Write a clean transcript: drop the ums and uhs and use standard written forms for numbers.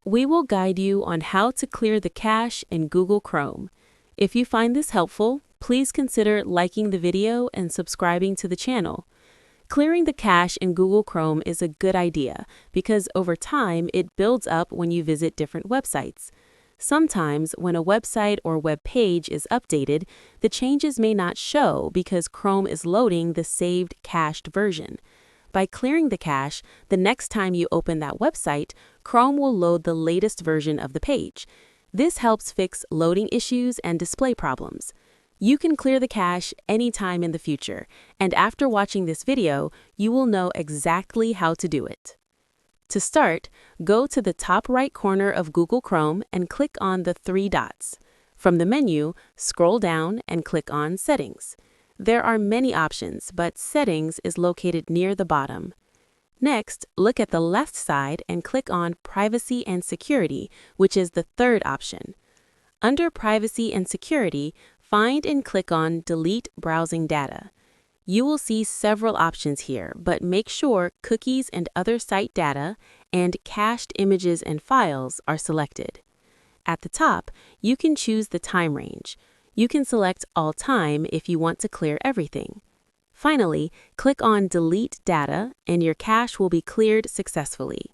we will guide you on how to clear the cache in Google Chrome. If you find this helpful, please consider liking the video and subscribing to the channel. Clearing the cache in Google Chrome is a good idea because over time it builds up when you visit different websites. Sometimes when a website or web page is updated, the changes may not show because Chrome is loading the saved cached version. By clearing the cache, the next time you open that website, Chrome will load the latest version of the page. This helps fix loading issues and display problems. You can clear the cache anytime in the future, and after watching this video, you will know exactly how to do it. To start, go to the top right corner of Google Chrome and click on the three dots. From the menu, scroll down and click on Settings. There are many options, but Settings is located near the bottom. Next, look at the left side and click on Privacy and Security, which is the third option. Under Privacy and Security, find and click on Delete Browsing Data. You will see several options here, but make sure Cookies and Other Site Data and Cached Images and Files are selected. At the top, you can choose the time range. You can select All Time if you want to clear everything. Finally, click on Delete Data and your cache will be cleared successfully.